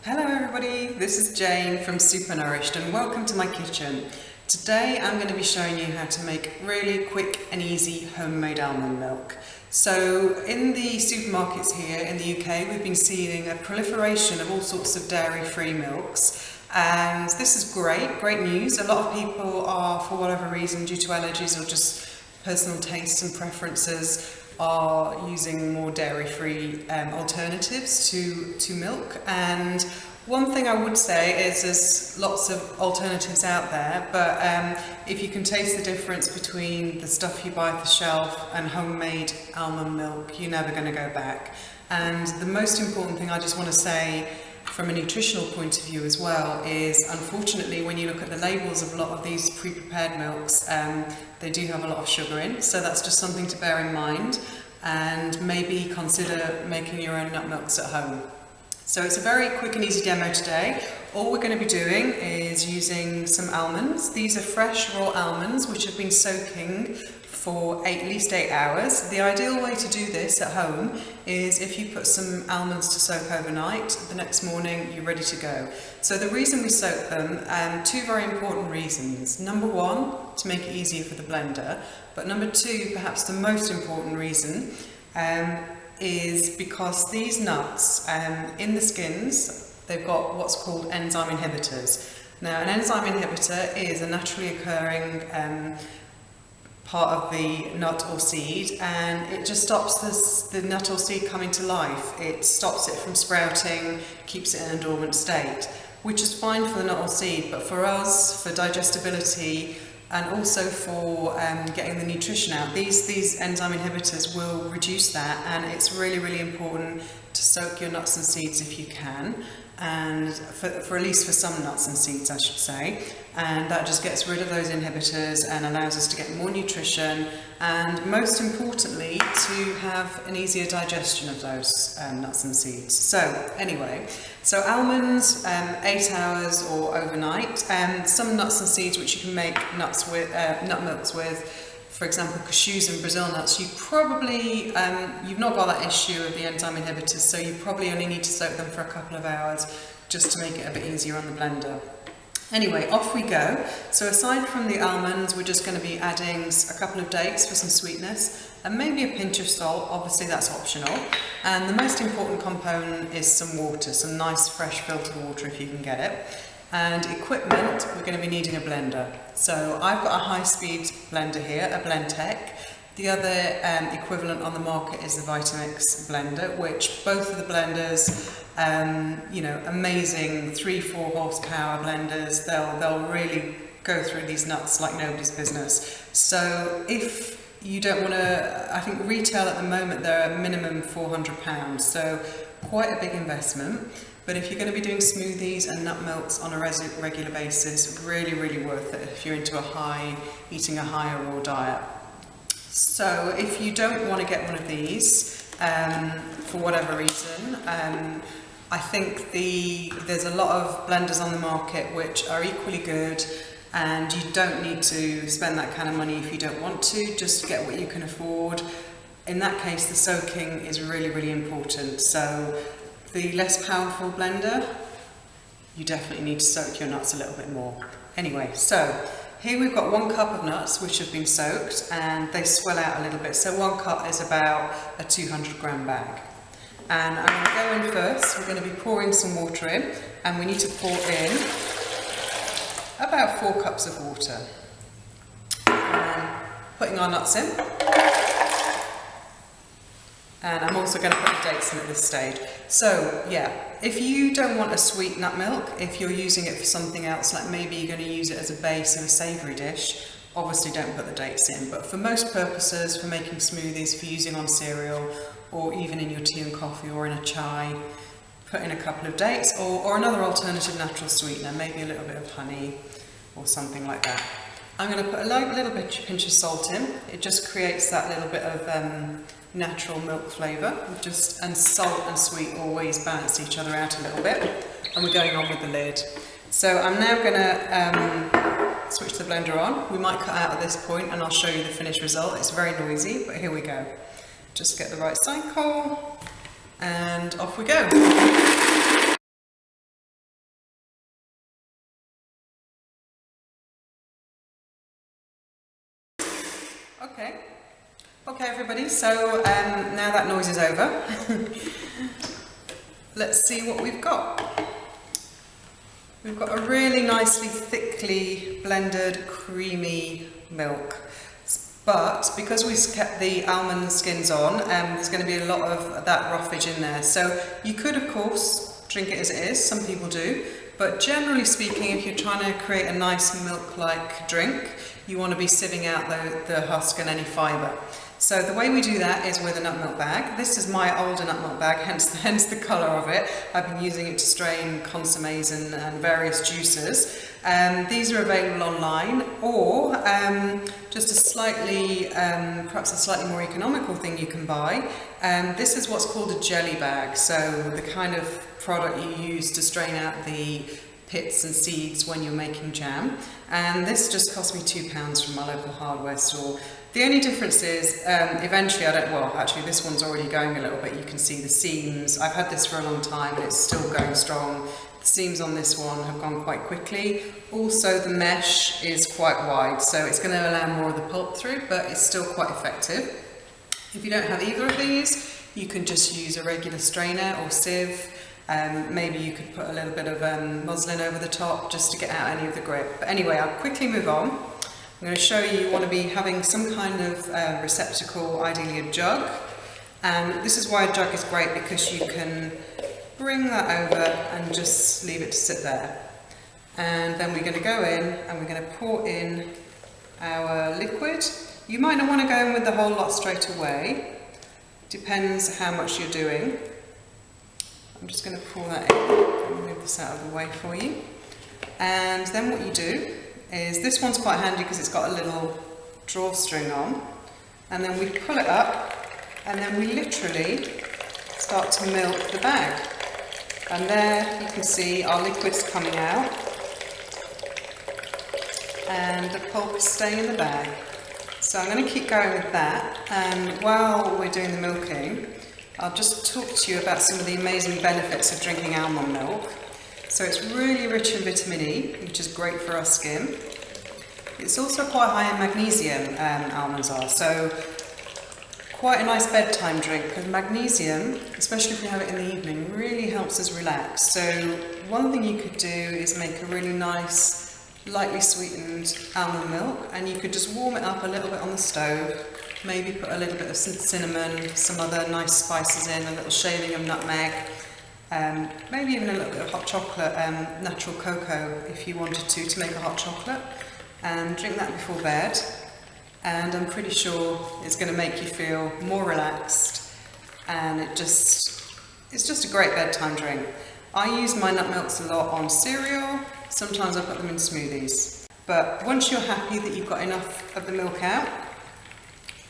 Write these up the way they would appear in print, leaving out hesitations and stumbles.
Hello everybody, this is Jane from Super Nourished and welcome to my kitchen. Today I'm going to be showing you how to make really quick and easy homemade almond milk. So in the supermarkets here in the UK we've been seeing a proliferation of all sorts of dairy-free milks, and this is great news. A lot of people are, for whatever reason, due to allergies or just personal tastes and preferences, are using more dairy-free alternatives to milk. And one thing I would say is there's lots of alternatives out there, but if you can taste the difference between the stuff you buy off the shelf and homemade almond milk, you're never going to go back. And the most important thing I just want to say from a nutritional point of view as well is, unfortunately, when you look at the labels of a lot of these pre-prepared milks, they do have a lot of sugar in, so that's just something to bear in mind, and maybe consider making your own nut milks at home. So it's a very quick and easy demo today. All we're going to be doing is using some almonds. These are fresh raw almonds which have been soaking for at least 8 hours. The ideal way to do this at home is if you put some almonds to soak overnight, the next morning you're ready to go. So the reason we soak them, two very important reasons. Number one, to make it easier for the blender, but number two, perhaps the most important reason, is because these nuts, in the skins, they've got what's called enzyme inhibitors. Now, an enzyme inhibitor is a naturally occurring part of the nut or seed, and it just stops the nut or seed coming to life. It stops it from sprouting, keeps it in a dormant state, which is fine for the nut or seed, but for us, for digestibility, and also for getting the nutrition out, these enzyme inhibitors will reduce that, and it's really important to soak your nuts and seeds if you can, and for at least for some nuts and seeds I should say, and that just gets rid of those inhibitors and allows us to get more nutrition, and most importantly to have an easier digestion of those nuts and seeds. So anyway, so almonds, 8 hours or overnight, some nuts and seeds which you can make nut milks with. For example, cashews and Brazil nuts, you probably, you've not got that issue of the enzyme inhibitors, so you probably only need to soak them for a couple of hours just to make it a bit easier on the blender. Anyway, off we go. So aside from the almonds, we're just going to be adding a couple of dates for some sweetness, and maybe a pinch of salt. Obviously that's optional. And the most important component is some water, some nice fresh filtered water if you can get it. And equipment, we're going to be needing a blender. So I've got a high-speed blender here, a Blendtec. The other equivalent on the market is the Vitamix blender, which both of the blenders, you know, amazing 3-4 horsepower blenders. They'll really go through these nuts like nobody's business. So if you don't want to, I think retail at the moment they're a minimum £400, so quite a big investment. But if you're going to be doing smoothies and nut milks on a regular basis, really worth it if you're into eating a higher raw diet. So if you don't want to get one of these, for whatever reason, I think there's a lot of blenders on the market which are equally good, and you don't need to spend that kind of money if you don't want to. Just get what you can afford. In that case, the soaking is really important. So the less powerful blender, you definitely need to soak your nuts a little bit more. Anyway, so here we've got 1 cup of nuts which have been soaked, and they swell out a little bit. So 1 cup is about a 200-gram bag. And I'm going to go in first. We're going to be pouring some water in, and we need to pour in about 4 cups of water. And putting our nuts in. And I'm also going to put the dates in at this stage. So yeah, if you don't want a sweet nut milk, if you're using it for something else, like maybe you're going to use it as a base of a savoury dish, obviously don't put the dates in. But for most purposes, for making smoothies, for using on cereal, or even in your tea and coffee or in a chai, put in a couple of dates, or another alternative natural sweetener, maybe a little bit of honey or something like that. I'm going to put a little pinch of salt in. It just creates that little bit of natural milk flavour. And salt and sweet always balance each other out a little bit. And we're going on with the lid. So I'm now going to switch the blender on. We might cut out at this point and I'll show you the finished result. It's very noisy, but here we go. Just get the right cycle and off we go. Okay everybody, so now that noise is over, let's see what we've got. We've got a really nicely thickly blended creamy milk, but because we've kept the almond skins on, there's going to be a lot of that roughage in there. So you could of course drink it as it is, some people do, but generally speaking, if you're trying to create a nice milk-like drink, you want to be sieving out the husk and any fibre. So the way we do that is with a nut milk bag. This is my older nut milk bag, hence the colour of it. I've been using it to strain consommes and various juices. These are available online, or just a slightly, perhaps a slightly more economical thing you can buy. This is what's called a jelly bag, so the kind of product you use to strain out the pits and seeds when you're making jam. And this just cost me £2 from my local hardware store. The only difference is, eventually actually this one's already going a little bit. You can see the seams. I've had this for a long time and it's still going strong. The seams on this one have gone quite quickly. Also the mesh is quite wide, so it's going to allow more of the pulp through, but it's still quite effective. If you don't have either of these, you can just use a regular strainer or sieve. Maybe you could put a little bit of muslin over the top just to get out any of the grit. But anyway, I'll quickly move on. I'm going to show you want to be having some kind of receptacle, ideally a jug. And this is why a jug is great, because you can bring that over and just leave it to sit there. And then we're going to go in and we're going to pour in our liquid. You might not want to go in with the whole lot straight away. Depends how much you're doing. I'm just going to pour that in. I'll move this out of the way for you. And then what you do is, this one's quite handy because it's got a little drawstring on. And then we pull it up and then we literally start to milk the bag. And there you can see our liquid's coming out and the pulp is staying in the bag. So I'm going to keep going with that, and while we're doing the milking, I'll just talk to you about some of the amazing benefits of drinking almond milk. So it's really rich in vitamin E, which is great for our skin. It's also quite high in magnesium, almonds are, so quite a nice bedtime drink, because magnesium, especially if you have it in the evening, really helps us relax. So one thing you could do is make a really nice, lightly sweetened almond milk, and you could just warm it up a little bit on the stove. Maybe put a little bit of cinnamon, some other nice spices in, a little shaving of nutmeg, maybe even a little bit of hot chocolate, natural cocoa if you wanted to make a hot chocolate, and drink that before bed. And I'm pretty sure it's going to make you feel more relaxed, and it's just a great bedtime drink. I use my nut milks a lot on cereal, sometimes I put them in smoothies. But once you're happy that you've got enough of the milk out,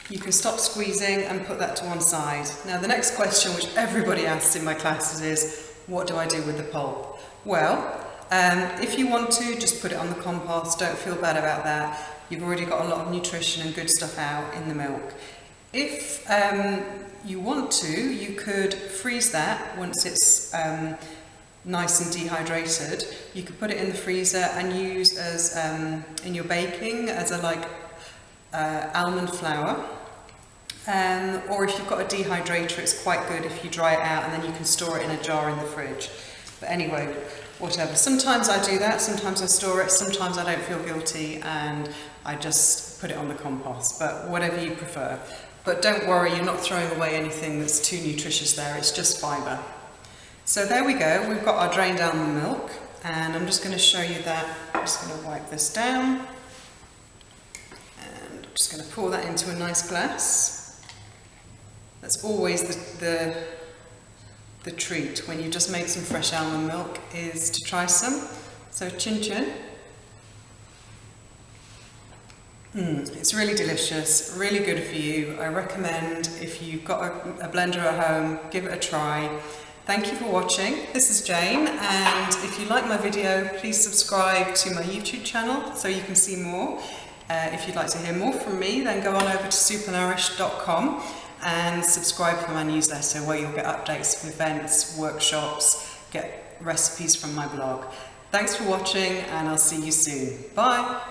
you can stop squeezing and put that to one side. Now the next question, which everybody asks in my classes, is what do I do with the pulp? Well, if you want to, just put it on the compost, don't feel bad about that. You've already got a lot of nutrition and good stuff out in the milk. If you want to, you could freeze that once it's nice and dehydrated. You could put it in the freezer and use as in your baking as a almond flour. Or if you've got a dehydrator, it's quite good if you dry it out and then you can store it in a jar in the fridge. But anyway, whatever. Sometimes I do that, sometimes I store it, sometimes I don't feel guilty and I just put it on the compost, but whatever you prefer. But don't worry, you're not throwing away anything that's too nutritious there, it's just fibre. So there we go, we've got our drained almond milk, and I'm just going to show you that. I'm just going to wipe this down, and I'm just going to pour that into a nice glass. That's always the treat when you just made some fresh almond milk, is to try some. So chin chin. It's really delicious, really good for you. I recommend, if you've got a blender at home, give it a try. Thank you for watching. This is Jane, and if you like my video, please subscribe to my YouTube channel so you can see more. If you'd like to hear more from me, then go on over to supernourished.com and subscribe for my newsletter, where you'll get updates of events, workshops, get recipes from my blog. Thanks for watching, and I'll see you soon. Bye!